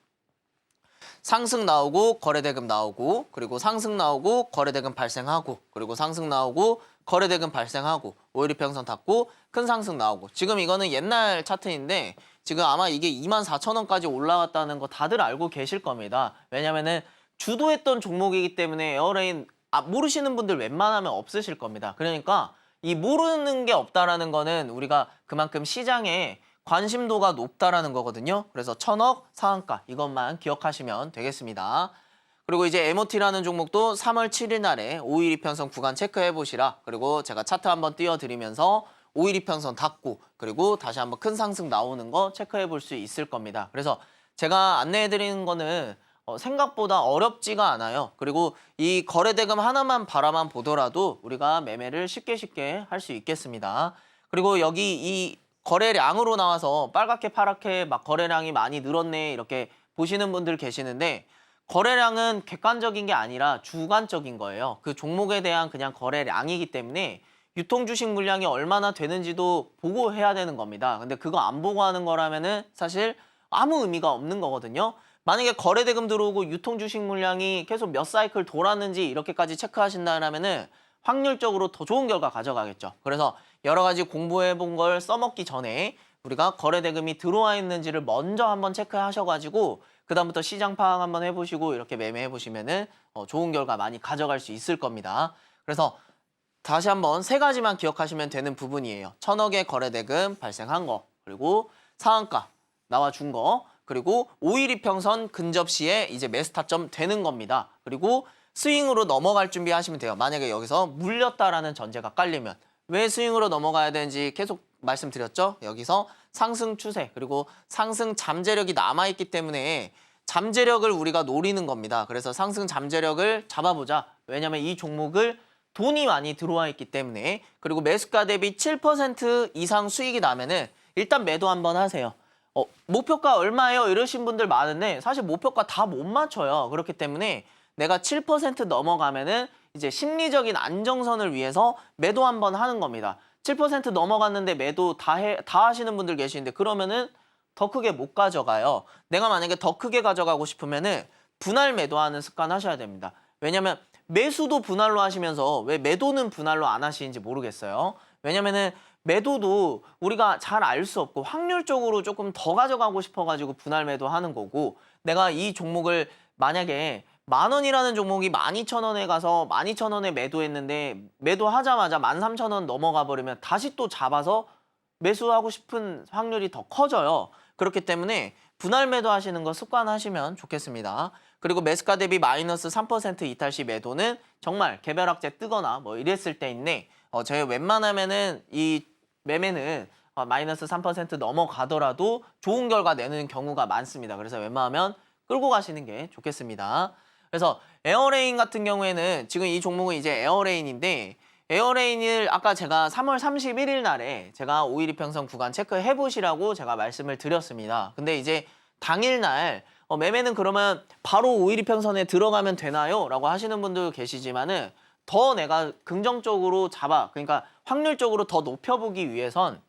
상승 나오고 거래대금 나오고, 그리고 상승 나오고 거래대금 발생하고, 그리고 상승 나오고 거래대금 발생하고, 5일 이평선 닫고 큰 상승 나오고. 지금 이거는 옛날 차트인데 지금 아마 이게 24,000원까지 올라왔다는 거 다들 알고 계실 겁니다. 왜냐면은 주도했던 종목이기 때문에 에어레인 모르시는 분들 웬만하면 없으실 겁니다. 그러니까 이 모르는 게 없다라는 거는 우리가 그만큼 시장에 관심도가 높다라는 거거든요. 그래서 1,000억 상한가, 이것만 기억하시면 되겠습니다. 그리고 이제 MOT라는 종목도 3월 7일 날에 5일 이평선 구간 체크해 보시라. 그리고 제가 차트 한번 띄워드리면서 5일 이평선 닫고, 그리고 다시 한번 큰 상승 나오는 거 체크해 볼 수 있을 겁니다. 그래서 제가 안내해 드리는 거는 생각보다 어렵지가 않아요. 그리고 이 거래대금 하나만 바라만 보더라도 우리가 매매를 쉽게 할 수 있겠습니다. 그리고 여기 이 거래량으로 나와서 빨갛게 파랗게 막 거래량이 많이 늘었네 이렇게 보시는 분들 계시는데, 거래량은 객관적인 게 아니라 주관적인 거예요. 그 종목에 대한 그냥 거래량이기 때문에 유통주식 물량이 얼마나 되는지도 보고 해야 되는 겁니다. 근데 그거 안 보고 하는 거라면은 사실 아무 의미가 없는 거거든요. 만약에 거래대금 들어오고 유통주식 물량이 계속 몇 사이클 돌았는지 이렇게까지 체크하신다면은 확률적으로 더 좋은 결과 가져가겠죠. 그래서 여러 가지 공부해 본 걸 써먹기 전에 우리가 거래대금이 들어와 있는지를 먼저 한번 체크하셔가지고 그다음부터 시장 파악 한번 해보시고 이렇게 매매해 보시면은 좋은 결과 많이 가져갈 수 있을 겁니다. 그래서 다시 한번 세 가지만 기억하시면 되는 부분이에요. 1,000억의 거래대금 발생한 거, 그리고 상한가 나와준 거, 그리고 5일 이평선 근접 시에 이제 매수 타점 되는 겁니다. 그리고 스윙으로 넘어갈 준비하시면 돼요. 만약에 여기서 물렸다라는 전제가 깔리면. 왜 스윙으로 넘어가야 되는지 계속 말씀드렸죠? 여기서 상승 추세, 그리고 상승 잠재력이 남아있기 때문에 잠재력을 우리가 노리는 겁니다. 그래서 상승 잠재력을 잡아보자. 왜냐면 이 종목을 돈이 많이 들어와 있기 때문에. 그리고 매수가 대비 7% 이상 수익이 나면은 일단 매도 한번 하세요. 목표가 얼마예요? 이러신 분들 많은데 사실 목표가 다 못 맞춰요. 그렇기 때문에 내가 7% 넘어가면은 이제 심리적인 안정선을 위해서 매도 한번 하는 겁니다. 7% 넘어갔는데 매도 다 하시는 분들 계시는데 그러면은 더 크게 못 가져가요. 내가 만약에 더 크게 가져가고 싶으면은 분할 매도하는 습관 하셔야 됩니다. 왜냐면 매수도 분할로 하시면서 왜 매도는 분할로 안 하시는지 모르겠어요. 왜냐면은 매도도 우리가 잘 알 수 없고 확률적으로 조금 더 가져가고 싶어가지고 분할 매도하는 거고, 내가 이 종목을 만약에 10,000원이라는 종목이 12,000원에 가서 12,000원에 매도했는데 매도하자마자 13,000원 넘어가 버리면 다시 또 잡아서 매수하고 싶은 확률이 더 커져요. 그렇기 때문에 분할 매도 하시는 거 습관하시면 좋겠습니다. 그리고 매수가 대비 마이너스 3% 이탈 시 매도는 정말 개별악재 뜨거나 뭐 이랬을 때인데 저희 웬만하면은 이 매매는 마이너스 3% 넘어가더라도 좋은 결과 내는 경우가 많습니다. 그래서 웬만하면 끌고 가시는 게 좋겠습니다. 그래서 에어레인 같은 경우에는 지금 이 종목은 이제 에어레인인데 에어레인을 아까 제가 3월 31일 날에 제가 5일 이평선 구간 체크해 보시라고 제가 말씀을 드렸습니다. 근데 이제 당일날 매매는 그러면 바로 5일 이평선에 들어가면 되나요? 라고 하시는 분도 계시지만은 더 내가 긍정적으로 그러니까 확률적으로 더 높여보기 위해선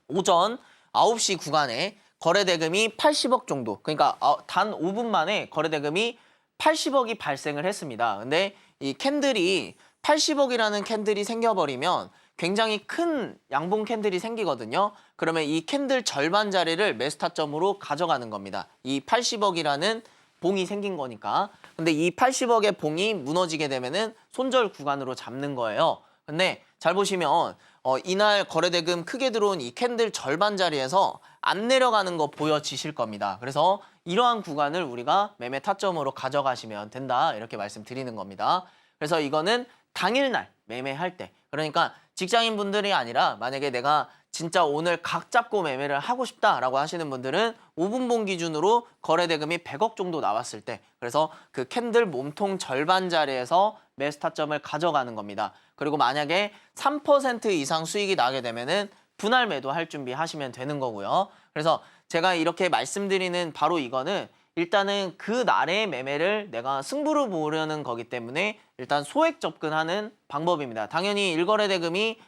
오전 9시 구간에 거래대금이 80억 정도, 그러니까 단 5분 만에 거래대금이 80억이 발생을 했습니다. 근데 이 캔들이 80억이라는 캔들이 생겨버리면 굉장히 큰 양봉 캔들이 생기거든요. 그러면 이 캔들 절반 자리를 매수 타점으로 가져가는 겁니다. 이 80억이라는 봉이 생긴 거니까. 근데 이 80억의 봉이 무너지게 되면은 손절 구간으로 잡는 거예요. 근데 잘 보시면 이날 거래대금 크게 들어온 이 캔들 절반 자리에서 안 내려가는 거 보여지실 겁니다. 그래서 이러한 구간을 우리가 매매 타점으로 가져가시면 된다, 이렇게 말씀드리는 겁니다. 그래서 이거는 당일날 매매할 때, 그러니까 직장인분들이 아니라 만약에 내가 진짜 오늘 각 잡고 매매를 하고 싶다라고 하시는 분들은 5분봉 기준으로 거래대금이 100억 정도 나왔을 때, 그래서 그 캔들 몸통 절반 자리에서 매수 타점을 가져가는 겁니다. 그리고 만약에 3% 이상 수익이 나게 되면은 분할 매도할 준비하시면 되는 거고요. 그래서 제가 이렇게 말씀드리는 바로 이거는 일단은 그 날의 매매를 내가 승부를 보려는 거기 때문에 일단 소액 접근하는 방법입니다. 당연히 일거래 대금이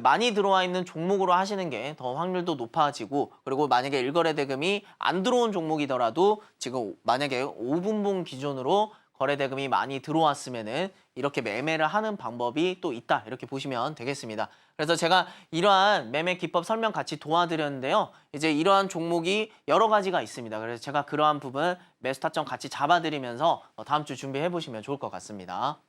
많이 들어와 있는 종목으로 하시는 게 더 확률도 높아지고, 그리고 만약에 일거래 대금이 안 들어온 종목이더라도 지금 만약에 5분봉 기준으로 거래 대금이 많이 들어왔으면은 이렇게 매매를 하는 방법이 또 있다, 이렇게 보시면 되겠습니다. 그래서 제가 이러한 매매 기법 설명 같이 도와드렸는데요. 이제 이러한 종목이 여러 가지가 있습니다. 그래서 제가 그러한 부분 매수 타점 같이 잡아드리면서 다음 주 준비해 보시면 좋을 것 같습니다.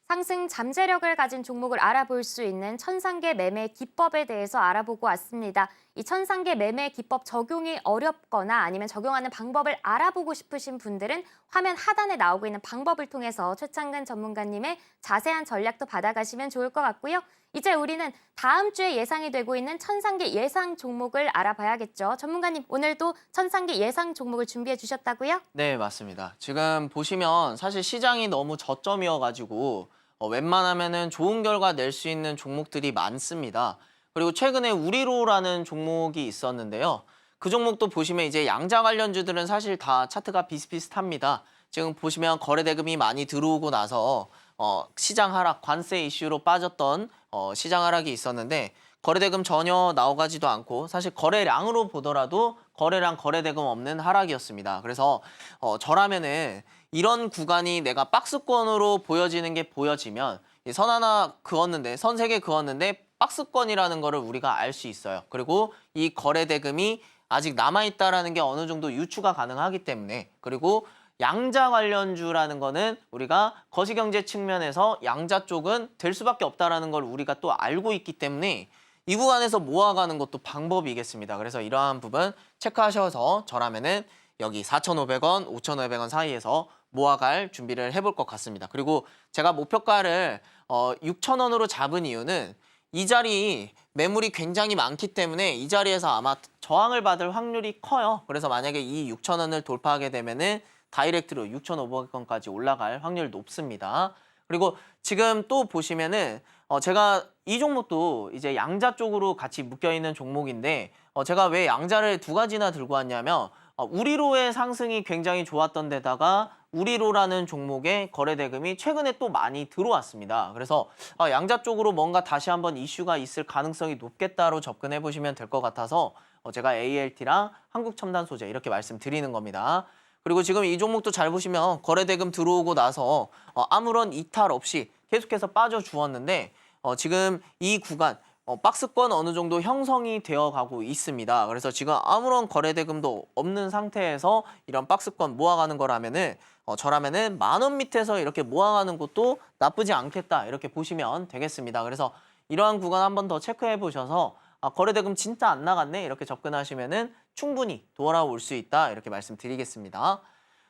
상승 잠재력을 가진 종목을 알아볼 수 있는 천상계 매매 기법에 대해서 알아보고 왔습니다. 이 천상계 매매 기법 적용이 어렵거나 아니면 적용하는 방법을 알아보고 싶으신 분들은 화면 하단에 나오고 있는 방법을 통해서 최창근 전문가님의 자세한 전략도 받아가시면 좋을 것 같고요. 이제 우리는 다음 주에 예상이 되고 있는 천상계 예상 종목을 알아봐야겠죠. 전문가님, 오늘도 천상계 예상 종목을 준비해 주셨다고요? 네, 맞습니다. 지금 보시면 사실 시장이 너무 저점이어가지고 웬만하면은 좋은 결과 낼 수 있는 종목들이 많습니다. 그리고 최근에 우리로라는 종목이 있었는데요. 그 종목도 보시면 이제 양자 관련주들은 사실 다 차트가 비슷비슷합니다. 지금 보시면 거래 대금이 많이 들어오고 나서 시장 하락, 관세 이슈로 빠졌던 시장 하락이 있었는데 거래 대금 전혀 나오가지도 않고, 사실 거래량으로 보더라도 거래량, 거래 대금 없는 하락이었습니다. 그래서 저라면은 이런 구간이 내가 박스권으로 보여지는 게 보여지면 선 하나 그었는데, 선 3개 그었는데 박스권이라는 거를 우리가 알 수 있어요. 그리고 이 거래 대금이 아직 남아있다라는 게 어느 정도 유추가 가능하기 때문에, 그리고 양자 관련주라는 거는 우리가 거시경제 측면에서 양자 쪽은 될 수밖에 없다라는 걸 우리가 또 알고 있기 때문에 이 구간에서 모아가는 것도 방법이겠습니다. 그래서 이러한 부분 체크하셔서 저라면은 여기 4,500원, 5,500원 사이에서 모아갈 준비를 해볼 것 같습니다. 그리고 제가 목표가를 6,000원으로 잡은 이유는 이 자리 매물이 굉장히 많기 때문에 이 자리에서 아마 저항을 받을 확률이 커요. 그래서 만약에 이 6,000원을 돌파하게 되면은 다이렉트로 6,500원까지 올라갈 확률이 높습니다. 그리고 지금 또 보시면은 제가 이 종목도 이제 양자 쪽으로 같이 묶여있는 종목인데 제가 왜 양자를 2가지나 들고 왔냐면 우리로의 상승이 굉장히 좋았던 데다가 우리로라는 종목의 거래 대금이 최근에 또 많이 들어왔습니다. 그래서 양자 쪽으로 뭔가 다시 한번 이슈가 있을 가능성이 높겠다로 접근해 보시면 될 것 같아서 제가 ALT랑 한국첨단소재 이렇게 말씀드리는 겁니다. 그리고 지금 이 종목도 잘 보시면 거래 대금 들어오고 나서 아무런 이탈 없이 계속해서 빠져 주었는데 지금 이 구간 박스권 어느 정도 형성이 되어 가고 있습니다. 그래서 지금 아무런 거래 대금도 없는 상태에서 이런 박스권 모아가는 거라면은 저라면은 10,000원 밑에서 이렇게 모아가는 것도 나쁘지 않겠다, 이렇게 보시면 되겠습니다. 그래서 이러한 구간 한 번 더 체크해 보셔서 거래대금 진짜 안 나갔네 이렇게 접근하시면은 충분히 돌아올 수 있다 이렇게 말씀드리겠습니다.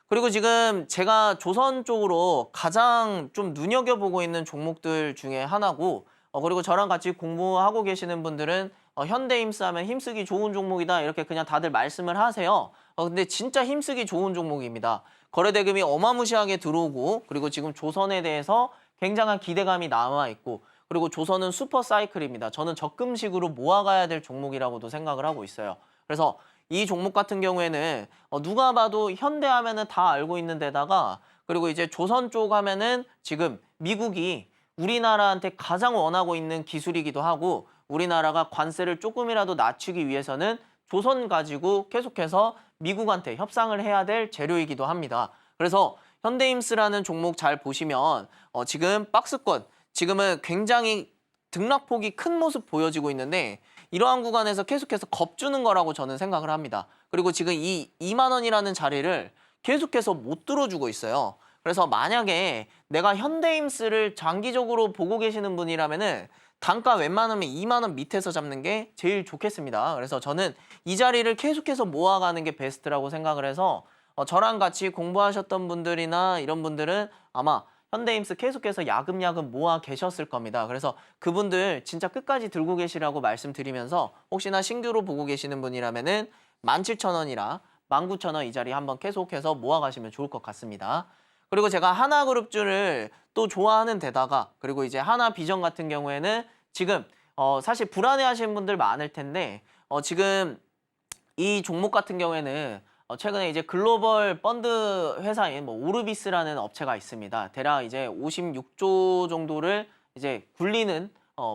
그리고 지금 제가 조선 쪽으로 가장 좀 눈여겨보고 있는 종목들 중에 하나고 그리고 저랑 같이 공부하고 계시는 분들은 현대힘스 하면 힘쓰기 좋은 종목이다 이렇게 그냥 다들 말씀을 하세요. 근데 진짜 힘쓰기 좋은 종목입니다. 거래대금이 어마무시하게 들어오고 그리고 지금 조선에 대해서 굉장한 기대감이 남아있고 그리고 조선은 슈퍼 사이클입니다. 저는 적금식으로 모아가야 될 종목이라고도 생각을 하고 있어요. 그래서 이 종목 같은 경우에는 누가 봐도 현대 하면은 다 알고 있는 데다가 그리고 이제 조선 쪽 하면은 지금 미국이 우리나라한테 가장 원하고 있는 기술이기도 하고 우리나라가 관세를 조금이라도 낮추기 위해서는 조선 가지고 계속해서 미국한테 협상을 해야 될 재료이기도 합니다. 그래서 현대힘스라는 종목 잘 보시면 지금 박스권 지금은 굉장히 등락폭이 큰 모습 보여지고 있는데 이러한 구간에서 계속해서 겁주는 거라고 저는 생각을 합니다. 그리고 지금 이 2만 원이라는 자리를 계속해서 못 들어주고 있어요. 그래서 만약에 내가 현대힘스를 장기적으로 보고 계시는 분이라면은 단가 웬만하면 2만 원 밑에서 잡는 게 제일 좋겠습니다. 그래서 저는 이 자리를 계속해서 모아가는 게 베스트라고 생각을 해서 저랑 같이 공부하셨던 분들이나 이런 분들은 아마 현대힘스 계속해서 야금야금 모아 계셨을 겁니다. 그래서 그분들 진짜 끝까지 들고 계시라고 말씀드리면서 혹시나 신규로 보고 계시는 분이라면은 17,000원이라 19,000원 이 자리 한번 계속해서 모아가시면 좋을 것 같습니다. 그리고 제가 하나그룹주를 또 좋아하는 데다가 그리고 이제 하나비전 같은 경우에는 지금 사실 불안해하시는 분들 많을 텐데 지금 이 종목 같은 경우에는 최근에 이제 글로벌 펀드 회사인 오르비스라는 업체가 있습니다. 대략 이제 56조 정도를 이제 굴리는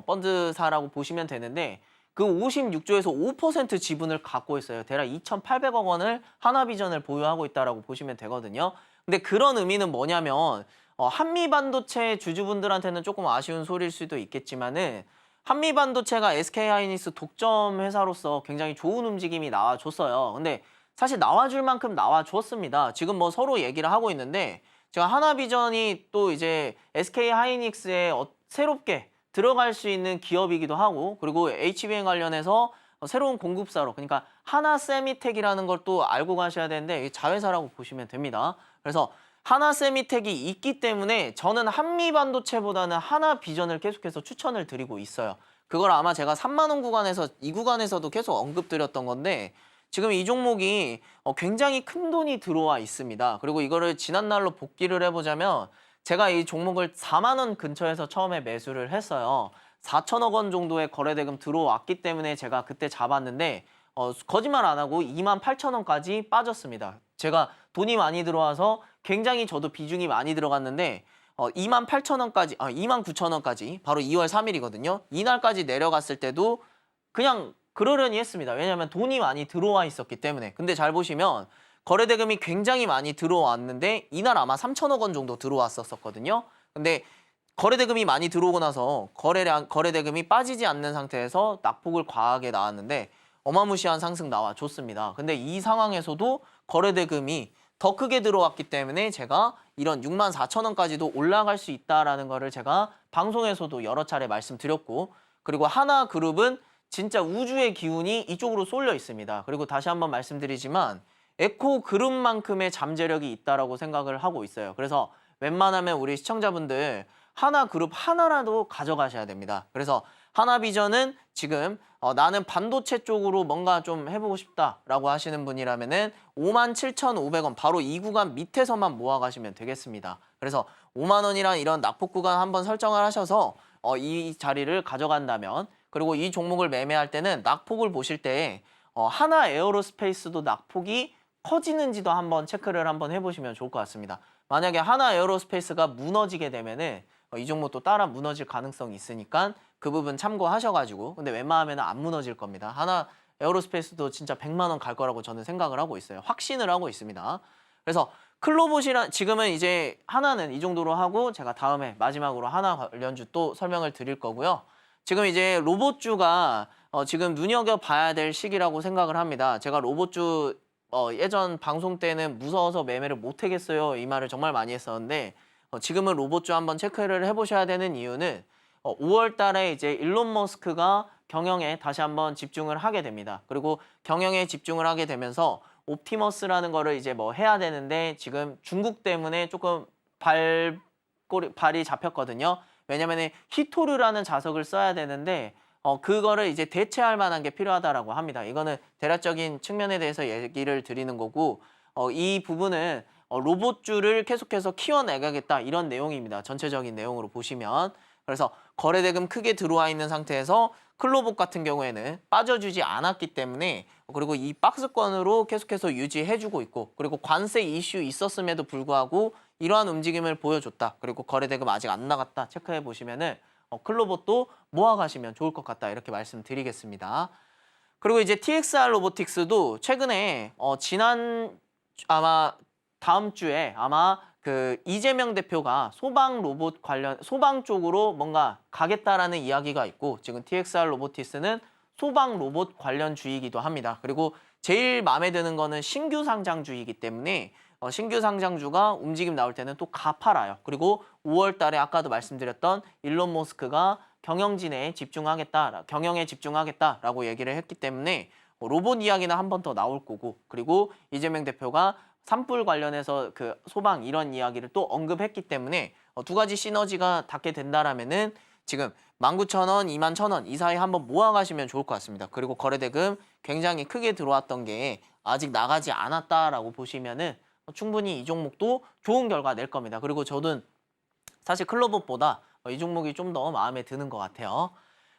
펀드사라고 보시면 되는데 그 56조에서 5% 지분을 갖고 있어요. 대략 2,800억 원을 하나비전을 보유하고 있다라고 보시면 되거든요. 근데 그런 의미는 뭐냐면 한미반도체 주주분들한테는 조금 아쉬운 소리일 수도 있겠지만은 한미반도체가 SK하이닉스 독점 회사로서 굉장히 좋은 움직임이 나와줬어요. 근데 사실 나와줄 만큼 나와줬습니다. 지금 뭐 서로 얘기를 하고 있는데 제가 하나비전이 또 이제 SK하이닉스에 새롭게 들어갈 수 있는 기업이기도 하고 그리고 HBM 관련해서 새로운 공급사로 그러니까 하나세미텍이라는 걸 또 알고 가셔야 되는데 자회사라고 보시면 됩니다. 그래서 하나세미텍이 있기 때문에 저는 한미반도체보다는 하나비전을 계속해서 추천을 드리고 있어요. 그걸 아마 제가 3만 원 구간에서 이 구간에서도 계속 언급드렸던 건데 지금 이 종목이 굉장히 큰 돈이 들어와 있습니다. 그리고 이거를 지난날로 복기를 해보자면 제가 이 종목을 4만 원 근처에서 처음에 매수를 했어요. 4천억 원 정도의 거래대금 들어왔기 때문에 제가 그때 잡았는데 거짓말 안 하고 2만 8천 원까지 빠졌습니다. 제가 돈이 많이 들어와서 굉장히 저도 비중이 많이 들어갔는데 2만 8천 원까지, 2만 9천 원까지 바로 2월 3일이거든요. 이날까지 내려갔을 때도 그냥 그러려니 했습니다. 왜냐하면 돈이 많이 들어와 있었기 때문에. 근데 잘 보시면 거래대금이 굉장히 많이 들어왔는데 이날 아마 3천억 원 정도 들어왔었거든요. 근데 거래대금이 많이 들어오고 나서 거래대금이 빠지지 않는 상태에서 낙폭을 과하게 나왔는데 어마무시한 상승 나와줬습니다. 근데 이 상황에서도 거래대금이 더 크게 들어왔기 때문에 제가 이런 6만 4천 원까지도 올라갈 수 있다라는 거를 제가 방송에서도 여러 차례 말씀드렸고 그리고 하나그룹은 진짜 우주의 기운이 이쪽으로 쏠려 있습니다. 그리고 다시 한번 말씀드리지만 에코그룹만큼의 잠재력이 있다라고 생각을 하고 있어요. 그래서 웬만하면 우리 시청자분들 하나그룹 하나라도 가져가셔야 됩니다. 그래서 하나비전은 지금 나는 반도체 쪽으로 뭔가 좀 해보고 싶다라고 하시는 분이라면은 57,500원 바로 이 구간 밑에서만 모아가시면 되겠습니다. 그래서 5만 원이란 이런 낙폭 구간 한번 설정을 하셔서 이 자리를 가져간다면 그리고 이 종목을 매매할 때는 낙폭을 보실 때 하나 에어로스페이스도 낙폭이 커지는지도 한번 체크를 한번 해보시면 좋을 것 같습니다. 만약에 하나 에어로스페이스가 무너지게 되면은 이 종목도 따라 무너질 가능성이 있으니까 그 부분 참고하셔가지고 근데 웬만하면 안 무너질 겁니다. 하나 에어로스페이스도 진짜 100만 원 갈 거라고 저는 생각을 하고 있어요. 확신을 하고 있습니다. 그래서 클로봇이란 지금은 이제 하나는 이 정도로 하고 제가 다음에 마지막으로 하나 관련주 또 설명을 드릴 거고요. 지금 이제 로봇주가 지금 눈여겨봐야 될 시기라고 생각을 합니다. 제가 로봇주 예전 방송 때는 무서워서 매매를 못 하겠어요. 이 말을 정말 많이 했었는데 지금은 로봇주 한번 체크를 해보셔야 되는 이유는 5월 달에 이제 일론 머스크가 경영에 다시 한번 집중을 하게 됩니다. 그리고 경영에 집중을 하게 되면서 옵티머스라는 거를 이제 뭐 해야 되는데 지금 중국 때문에 조금 발이 잡혔거든요. 왜냐면은 히토르라는 자석을 써야 되는데 그거를 이제 대체할 만한 게 필요하다라고 합니다. 이거는 대략적인 측면에 대해서 얘기를 드리는 거고 이 부분은 로봇주를 계속해서 키워내가겠다 이런 내용입니다. 전체적인 내용으로 보시면. 그래서 거래대금 크게 들어와 있는 상태에서 클로봇 같은 경우에는 빠져주지 않았기 때문에 그리고 이 박스권으로 계속해서 유지해주고 있고 그리고 관세 이슈 있었음에도 불구하고 이러한 움직임을 보여줬다. 그리고 거래대금 아직 안 나갔다. 체크해 보시면은 클로봇도 모아가시면 좋을 것 같다. 이렇게 말씀드리겠습니다. 그리고 이제 TXR 로보틱스도 최근에 지난 아마 다음 주에 아마 그 이재명 대표가 소방 로봇 관련 소방 쪽으로 뭔가 가겠다라는 이야기가 있고 지금 TXR 로보틱스는 소방 로봇 관련주이기도 합니다. 그리고 제일 마음에 드는 거는 신규 상장주이기 때문에 신규 상장주가 움직임 나올 때는 또 가팔아요. 그리고 5월 달에 아까도 말씀드렸던 일론 머스크가 경영에 집중하겠다라고 얘기를 했기 때문에 로봇 이야기는 한 번 더 나올 거고 그리고 이재명 대표가 산불 관련해서 그 소방 이런 이야기를 또 언급했기 때문에 두 가지 시너지가 닿게 된다라면은 지금 19,000원, 21,000원 이 사이 한번 모아가시면 좋을 것 같습니다. 그리고 거래대금 굉장히 크게 들어왔던 게 아직 나가지 않았다라고 보시면은 충분히 이 종목도 좋은 결과 낼 겁니다. 그리고 저는 사실 클로봇보다 이 종목이 좀 더 마음에 드는 것 같아요.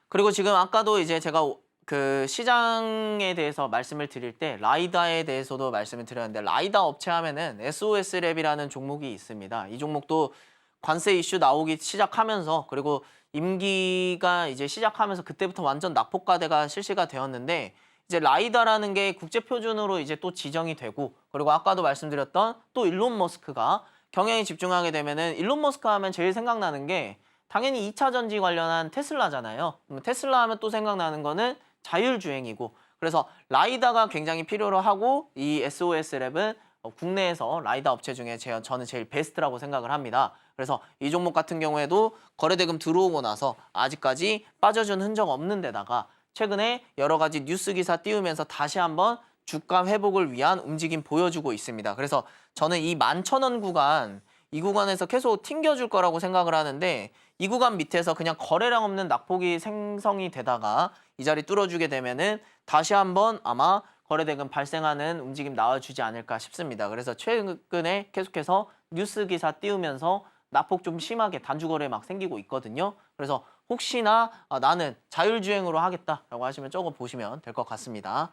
그리고 지금 아까도 이제 제가 그 시장에 대해서 말씀을 드릴 때 라이다에 대해서도 말씀을 드렸는데 라이다 업체 하면은 SOS랩이라는 종목이 있습니다. 이 종목도 관세 이슈 나오기 시작하면서 그리고 임기가 이제 시작하면서 그때부터 완전 낙폭과대가 실시가 되었는데 이제 라이다라는 게 국제 표준으로 이제 또 지정이 되고 그리고 아까도 말씀드렸던 또 일론 머스크가 경영에 집중하게 되면은 일론 머스크 하면 제일 생각나는 게 당연히 2차 전지 관련한 테슬라잖아요. 테슬라 하면 또 생각나는 거는 자율주행이고 그래서 라이다가 굉장히 필요로 하고 이 SOS랩은 국내에서 라이다 업체 중에 저는 제일 베스트라고 생각을 합니다. 그래서 이 종목 같은 경우에도 거래대금 들어오고 나서 아직까지 빠져준 흔적 없는 데다가 최근에 여러 가지 뉴스 기사 띄우면서 다시 한번 주가 회복을 위한 움직임 보여주고 있습니다. 그래서 저는 이 11,000원 구간 이 구간에서 계속 튕겨줄 거라고 생각을 하는데 이 구간 밑에서 그냥 거래량 없는 낙폭이 생성이 되다가 이 자리 뚫어주게 되면은 다시 한번 아마 거래대금 발생하는 움직임 나와주지 않을까 싶습니다. 그래서 최근에 계속해서 뉴스 기사 띄우면서 낙폭 좀 심하게 단주거래 막 생기고 있거든요. 그래서 혹시나 나는 자율주행으로 하겠다라고 하시면 저거 보시면 될 것 같습니다.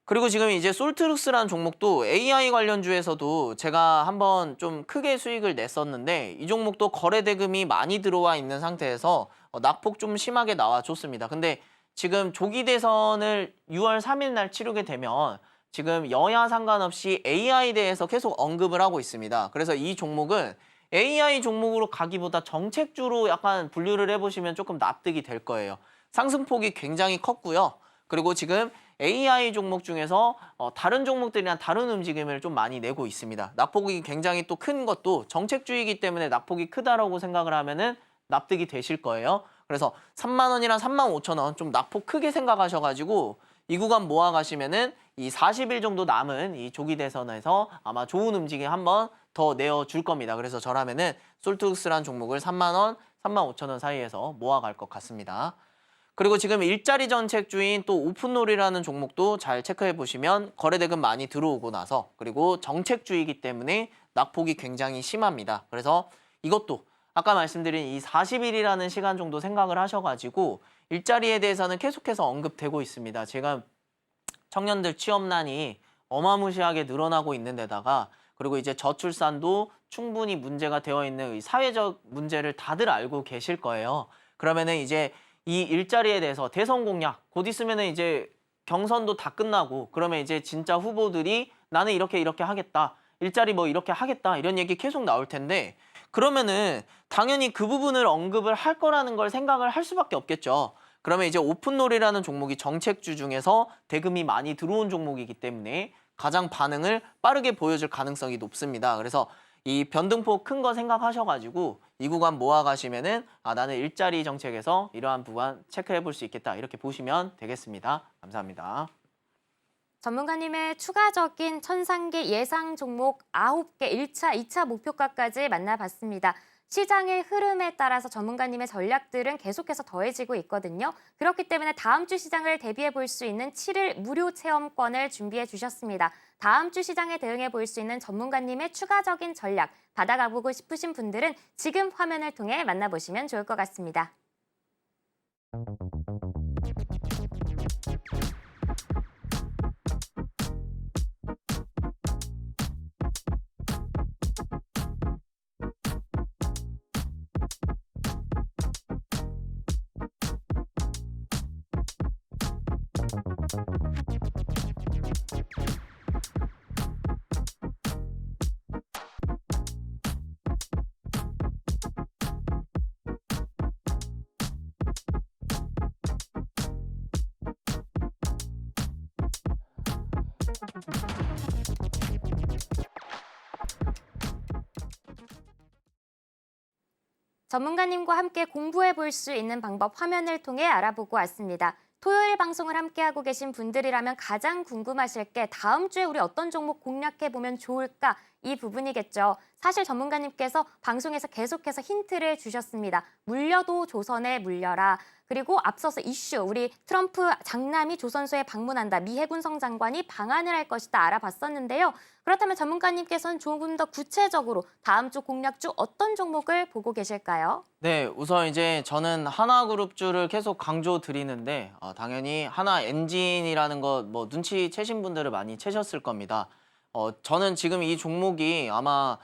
그리고 지금 이제 솔트룩스라는 종목도 AI 관련주에서도 제가 한번 좀 크게 수익을 냈었는데 이 종목도 거래대금이 많이 들어와 있는 상태에서 낙폭 좀 심하게 나와줬습니다. 근데 지금 조기 대선을 6월 3일 날 치르게 되면 지금 여야 상관없이 AI에 대해서 계속 언급을 하고 있습니다. 그래서 이 종목은 AI 종목으로 가기보다 정책주로 약간 분류를 해보시면 조금 납득이 될 거예요. 상승폭이 굉장히 컸고요. 그리고 지금 AI 종목 중에서 다른 종목들이랑 다른 움직임을 좀 많이 내고 있습니다. 낙폭이 굉장히 또 큰 것도 정책주이기 때문에 낙폭이 크다라고 생각을 하면은 납득이 되실 거예요. 그래서 3만 원이랑 3만 5천 원 좀 낙폭 크게 생각하셔가지고 이 구간 모아가시면은 이 40일 정도 남은 이 조기 대선에서 아마 좋은 움직임 한번 더 내어줄 겁니다. 그래서 저라면은 솔트룩스란 종목을 3만 원, 3만 5천 원 사이에서 모아갈 것 같습니다. 그리고 지금 일자리 정책주인 또 오픈롤이라는 종목도 잘 체크해 보시면 거래대금 많이 들어오고 나서 그리고 정책주이기 때문에 낙폭이 굉장히 심합니다. 그래서 이것도 아까 말씀드린 이 40일이라는 시간 정도 생각을 하셔가지고 일자리에 대해서는 계속해서 언급되고 있습니다. 제가 청년들 취업난이 어마무시하게 늘어나고 있는 데다가 그리고 이제 저출산도 충분히 문제가 되어 있는 이 사회적 문제를 다들 알고 계실 거예요. 그러면은 이제 이 일자리에 대해서 대선 공약 곧 있으면은 이제 경선도 다 끝나고 그러면 이제 진짜 후보들이 나는 이렇게 하겠다. 일자리 뭐 이렇게 하겠다. 이런 얘기 계속 나올 텐데 그러면은 당연히 그 부분을 언급을 할 거라는 걸 생각을 할 수밖에 없겠죠. 그러면 이제 오픈롤이라는 종목이 정책주 중에서 대금이 많이 들어온 종목이기 때문에 가장 반응을 빠르게 보여줄 가능성이 높습니다. 그래서 이 변등폭 큰 거 생각하셔가지고 이 구간 모아가시면은 나는 일자리 정책에서 이러한 부분 체크해 볼 수 있겠다. 이렇게 보시면 되겠습니다. 감사합니다. 전문가님의 추가적인 천상계 예상 종목 9개 1차, 2차 목표가까지 만나봤습니다. 시장의 흐름에 따라서 전문가님의 전략들은 계속해서 더해지고 있거든요. 그렇기 때문에 다음 주 시장을 대비해 볼 수 있는 7일 무료 체험권을 준비해 주셨습니다. 다음 주 시장에 대응해 볼 수 있는 전문가님의 추가적인 전략 받아가보고 싶으신 분들은 지금 화면을 통해 만나보시면 좋을 것 같습니다. 전문가님과 함께 공부해 볼 수 있는 방법 화면을 통해 알아보고 왔습니다. 토요일 방송을 함께하고 계신 분들이라면 가장 궁금하실 게 다음 주에 우리 어떤 종목 공략해 보면 좋을까? 이 부분이겠죠. 사실 전문가님께서 방송에서 계속해서 힌트를 주셨습니다. 물려도 조선에 물려라. 그리고 앞서서 이슈, 우리 트럼프 장남이 조선소에 방문한다. 미 해군성 장관이 방한을 할 것이다. 알아봤었는데요. 그렇다면 전문가님께서는 조금 더 구체적으로 다음 주 공략주 어떤 종목을 보고 계실까요? 네, 우선 이제 저는 하나그룹주를 계속 강조 드리는데 당연히 하나엔진이라는 거 눈치 채신 분들을 많이 채셨을 겁니다. 저는 지금 이 종목이 아마